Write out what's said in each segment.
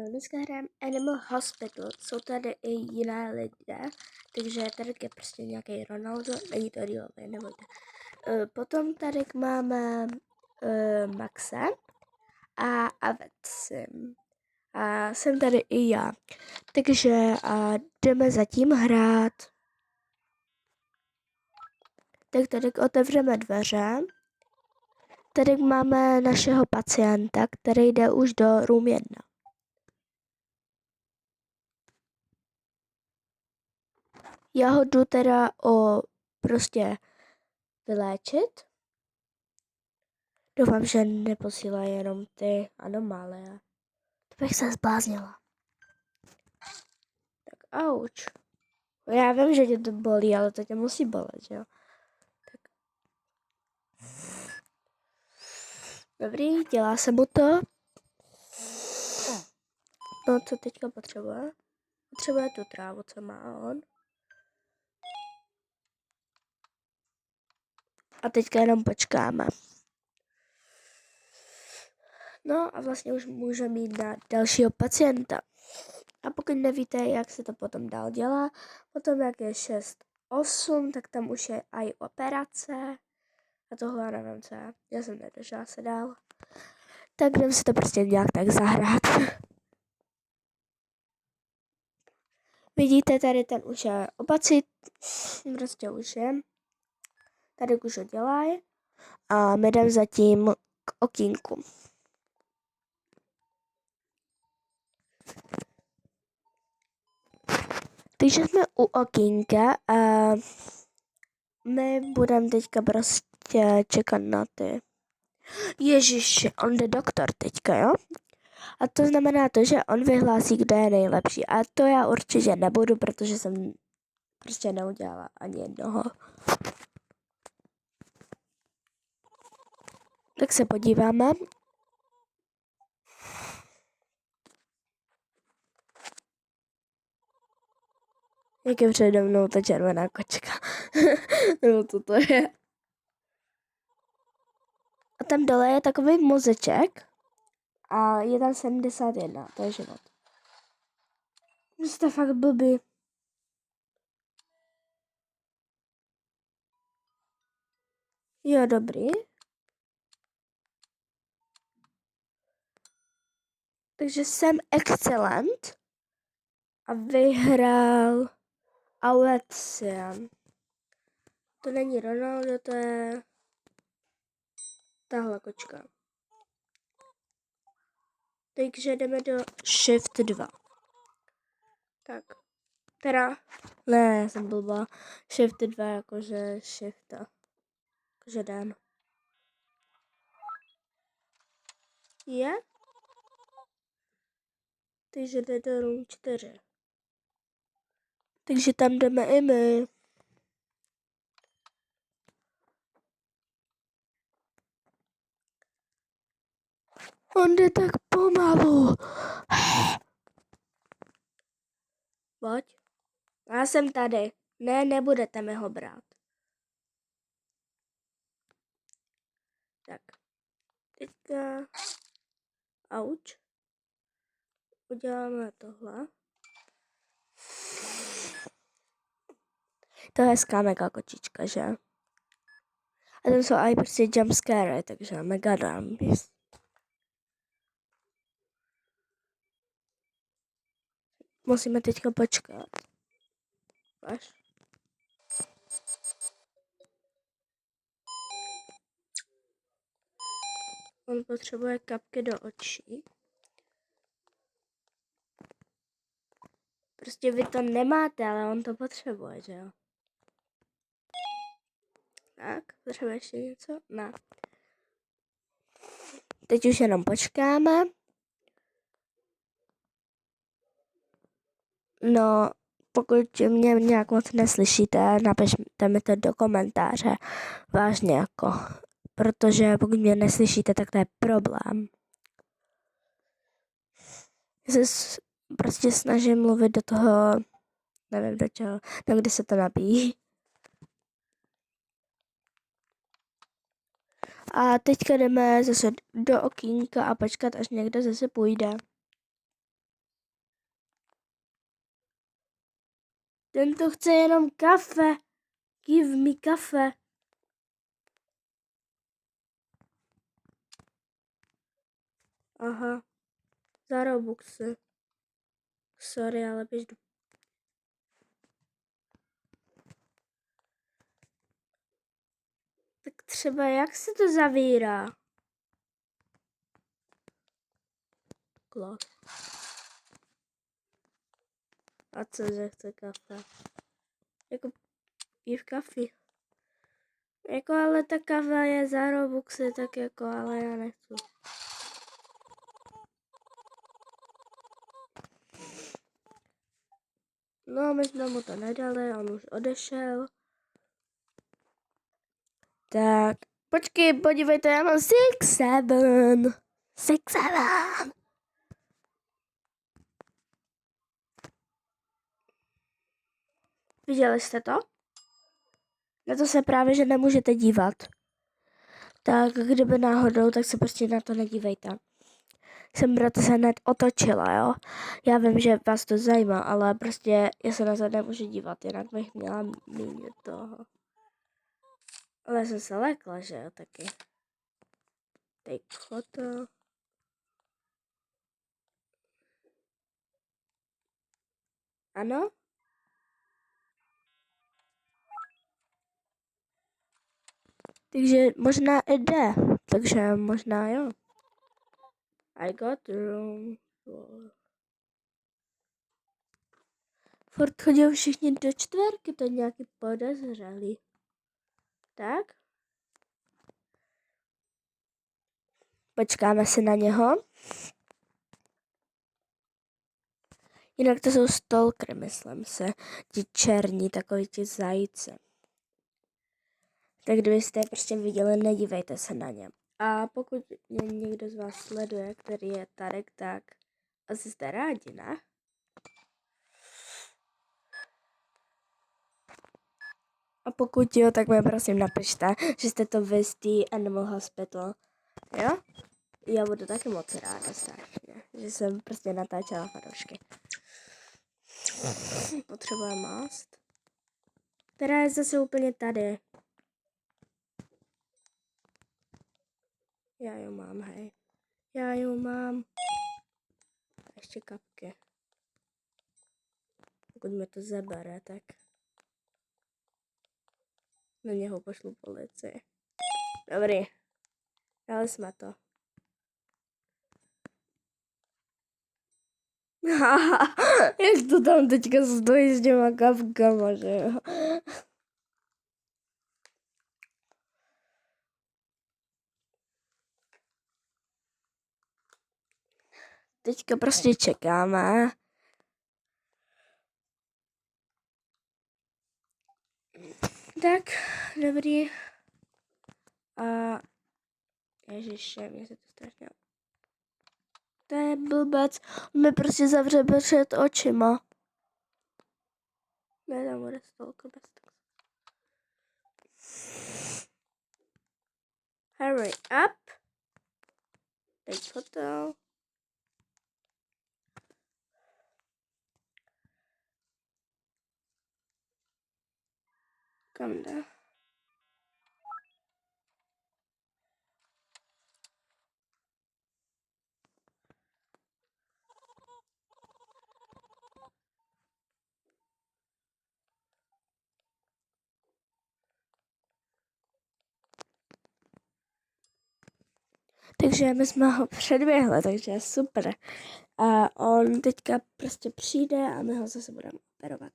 Dneska hrajeme Animal Hospital, jsou tady i jiné lidé, takže tady je prostě nějaký Ronaldo, není to real, nebojte. Potom tady máme Maxe a Aveci. A jsem tady i já. Takže jdeme zatím hrát. Tak tady otevřeme dveře. Tady máme našeho pacienta, který jde už do room 1. Já ho jdu teda prostě vyléčit. Doufám, že neposílá jenom ty anomálie. To bych se zbláznila. Tak auč. Já vím, že tě to bolí, ale to tě musí bolet, jo? Tak. Dobrý, dělá se mu to. No, co teďka potřebuje? Potřebuje tu trávu, co má on. A teďka jenom počkáme. No a vlastně už můžeme jít na dalšího pacienta. A pokud nevíte, jak se to potom dál dělá, potom jak je 6-8, tak tam už je i operace. A tohle nevím, co je. Já jsem nedošla se dál. Tak jdem si to prostě nějak tak zahrát. Vidíte, tady ten už je opacit. Prostě už je. Tady už ho dělají. A my jdem zatím k okýnku. Takže jsme u okýnka a my budeme teďka prostě čekat na ty. Ježiši, on jde doktor teďka, jo? A to znamená to, že on vyhlásí, kdo je nejlepší. A to já určitě nebudu, protože jsem prostě neudělala ani jednoho. Tak se podíváme. Jak je přede mnou ta červená kočka. Nebo co to je. A tam dole je takový mozeček. A je tam 71, to je život. Jste fakt blbý. Jo, dobrý. Takže jsem excelent. A vyhrál Alexian. To není Ronaldo, to je tahle kočka. Takže jdeme do Shift 2. Tak. Teda, ne, já jsem blbá. Shift 2 jakože Shifta. Jakože jdem. Je? Takže jde do room 4. Takže tam jdeme i my. On jde tak pomalu. Pojď. Já jsem tady. Ne, nebudete mi ho brát. Tak. Teďka. Auč. Uděláme tohle. To je hezká mega kočička, že? A tam jsou i prostě jumpscare, takže mega dumbis. Musíme teďka počkat. Až. On potřebuje kapky do očí. Prostě vy to nemáte, ale on to potřebuje, že jo? Tak, potřebuje ještě něco? Ne. Teď už jenom počkáme. No, pokud mě nějak moc neslyšíte, napište mi to do komentáře. Vážně jako. Protože pokud mě neslyšíte, tak to je problém. Já se prostě snažím mluvit do toho, nevím do čeho, tam, kde se to nabíjí. A teďka jdeme zase do okýnka a počkat, až někdo zase půjde. Tento chce jenom kafe. Give me kafe. Aha. Za Robuxy. Sorry, ale běž do... Tak třeba jak se to zavírá? Klok. A co, že chce kafe? Jako pí v kafi. Jako ale ta kava je za Robuxy, tak jako, ale já nechci. No, my jsme mu to nedali, on už odešel. Tak, počkej, podívejte, já mám 6-7. 6-7. Viděli jste to? Na to se právě, že nemůžete dívat. Tak kdyby náhodou, tak se prostě na to nedívejte. Jsem proto se hned otočila, jo. Já vím, že vás to zajímá, ale prostě já se na to nemůžu dívat, jinak bych měla méně toho. Ale já jsem se lekla, že jo, taky. Take photo. Ano? Takže možná jde, takže možná jo. I got the room. Furt chodil všichni do čtverky, to je nějaký podezřelý. Tak? Počkáme si na něho. Jinak to jsou stalkery, myslím se. Ti černí, takový ti zajíce. Tak kdybyste je prostě viděli, nedívejte se na ně. A pokud mě někdo z vás sleduje, který je Tarek, tak asi jste rádi, ne? A pokud jo, tak mi prosím napište, že jste to vy z té Animal Hospital. Jo? Já budu taky moc ráda strašně, že jsem prostě natáčela fanoušky. Potřebuje mást. Která je zase úplně tady. Já ju mám, hej. Já ju mám. A ještě kapky. Pokud mi to zabere, tak na něho pošlu policii. Dobrý. Dali jsme to. Jak to tam teďka stojí s těma kapkama, že jo? Teďka prostě čekáme. Tak, dobrý. A ježiše, mě se to strašně... To je blbec. On mi prostě zavře před očima. Ne, tam bude stolko bez tak. Hurry up. Take photo. Kam jde? Takže my jsme ho předběhli, takže je super. A on teďka prostě přijde a my ho zase budeme operovat.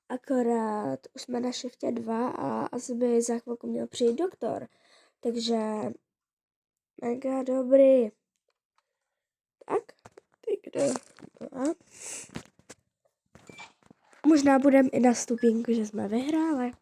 Akorát už jsme na šiftě 2 a asi by za chvilku měl přijít doktor. Takže mega dobrý. Tak, teď jde. Možná budeme i na stupínku, že jsme vyhráli.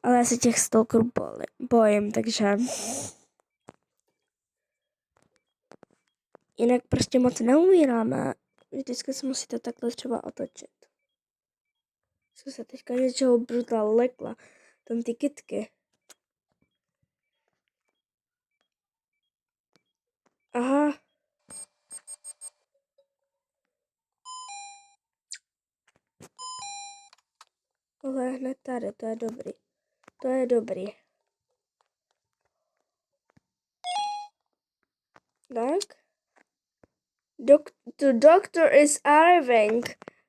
Ale já se těch stalkerů bojím, takže... Jinak prostě moc neumíráme. Vždycky se musíte takhle třeba otočit. Jsem se teďka něčeho brutál lekla. Tam ty kytky. Aha. tohle je hned tady, to je dobrý. To je dobrý. Tak. The doctor is arriving.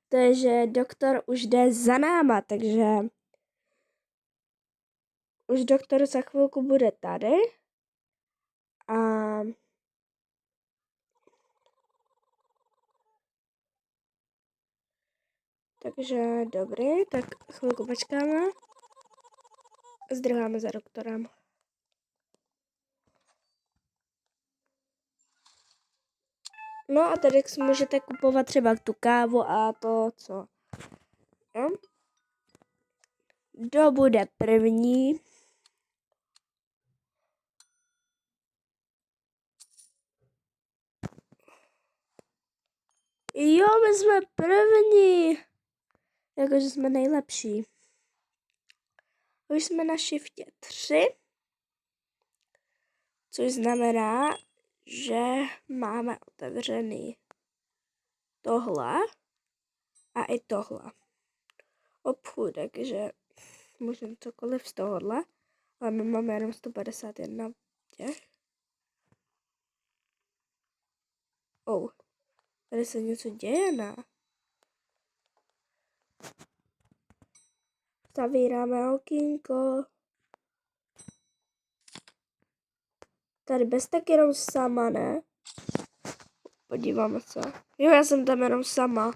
Takže doktor už jde za náma, takže už doktor za chvilku bude tady. A takže dobrý, tak chvilku počkáme. Zdrháme za doktorem. No a tady si můžete kupovat třeba tu kávu a to, co. Jo? Kdo bude první? Jo, my jsme první. Jakože jsme nejlepší. Už jsme na shiftě 3. Což znamená, že máme otevřený tohle a i tohle. Obchůdek, že můžeme cokoliv z tohohle, ale my máme jenom 151 těch. Tady se něco děje, ne? Zavíráme okýnko. Tady bez tak jenom sama, ne? Podíváme se. Jo, já jsem tam jenom sama.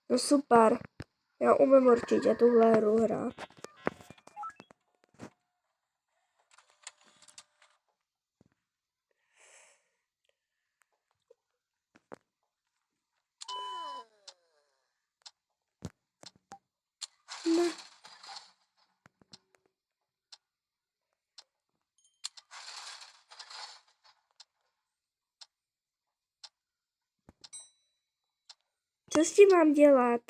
No super. Já umím určitě tuhle hru hrát. Ne. Co s tím mám dělat?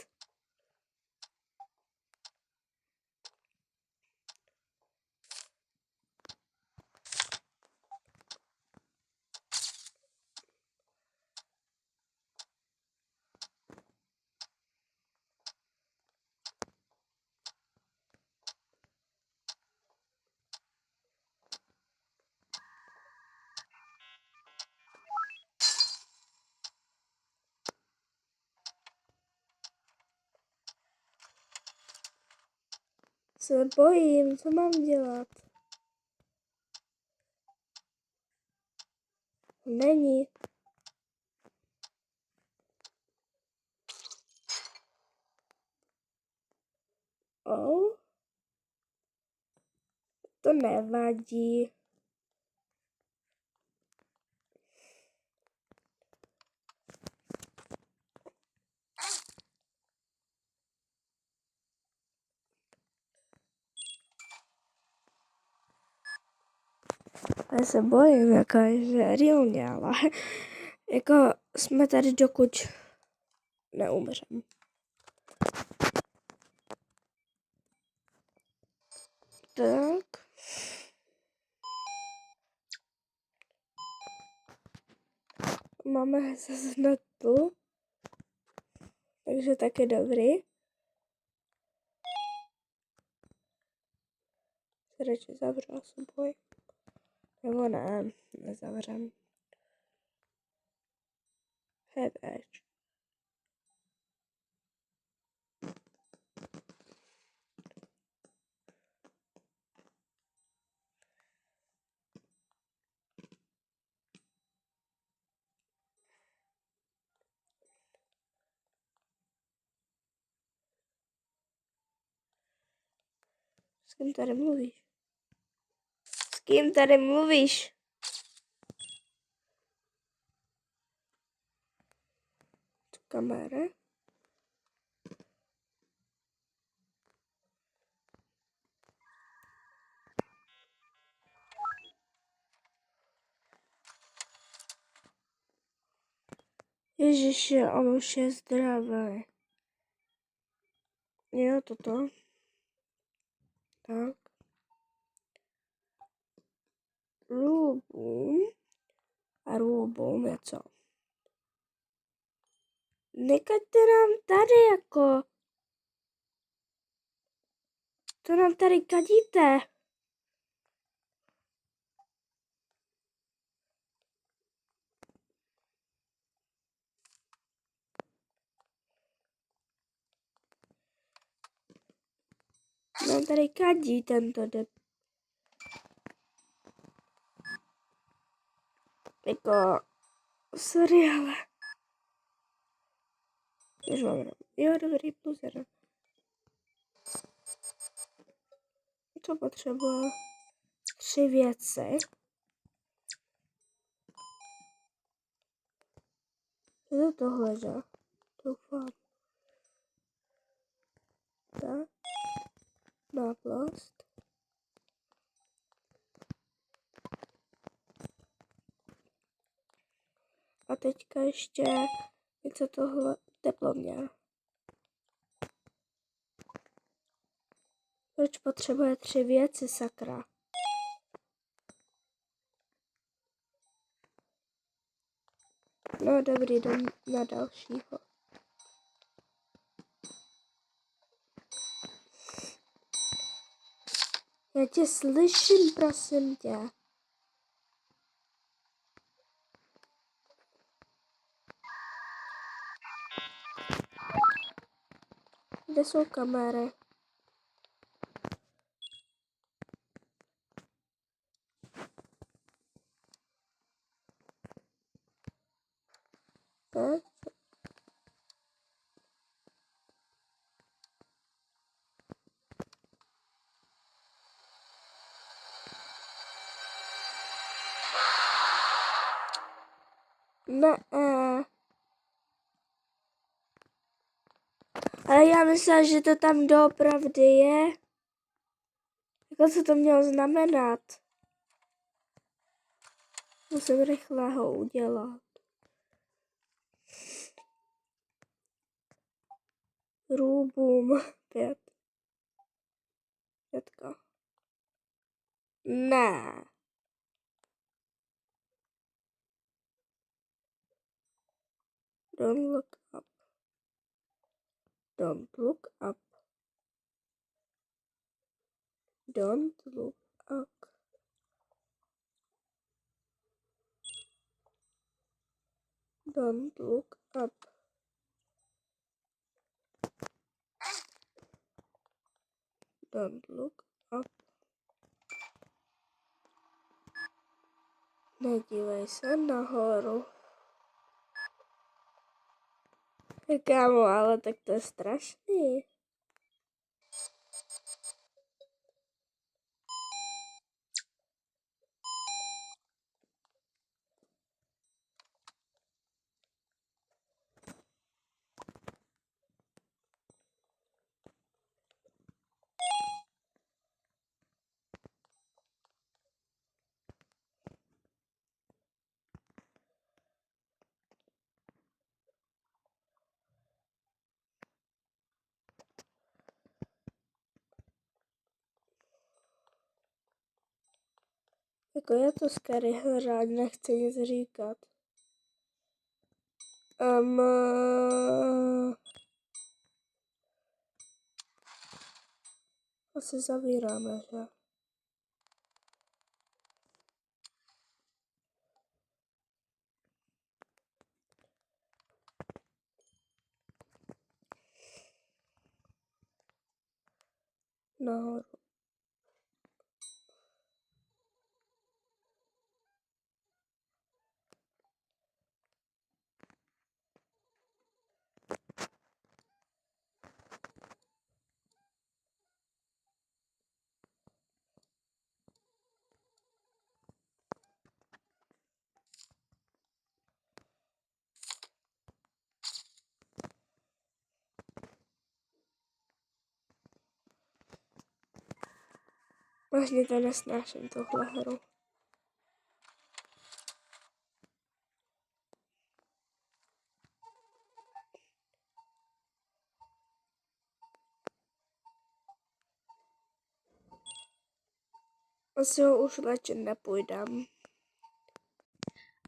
Se bojím, co mám dělat? Není. To nevadí. Já se bojím, jako, že reálně, ale jako jsme tady, dokud neumřem. Tak. Máme zase na tu. Takže taky dobrý. Se radši zavřela sebou. Nebo ne, nezavřem. Head edge. S kým tady mluvíš? S kým tady mluvíš? Tu kameru. Ježiši, on už je zdravý. Jo, toto. Tak. Rubum. A rubum je co? Nekaďte nám tady jako. To nám tady kadíte. Nám tady kadí tento jako, sorry, ale... Jo, dobrý, plus 1. To potřebuje 3 věci. Je to tohle, že? Doufám. Tak. Náplast. A teďka ještě něco tohle teplovně. Proč potřebuje 3 věci, sakra? No dobrý, jdem na dalšího. Já tě slyším, prosím tě. Kde jsou kamery? Ne? Ne. Ale já myslela, že to tam doopravdy je. Jako co to mělo znamenat? Musím rychle ho udělat. Rubum 5. 5. Ne. Don't look up. Don't look up. Don't look up. Don't look up. Don't look up. Nedívej se nahoru. Kámo, ale tak to je strašný. Jako já to scary hrát, nechci nic říkat. Asi zavíráme, že? Nahoru. Vlastně to nesnáším, tohle hru. Asi ho už léčit nepůjdem.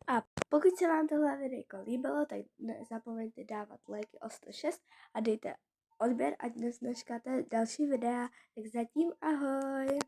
A pokud se vám tohle videjko líbilo, tak nezapomeňte dávat lajky o 106 a dejte odběr, ať nesmeškáte další videa. Tak zatím ahoj!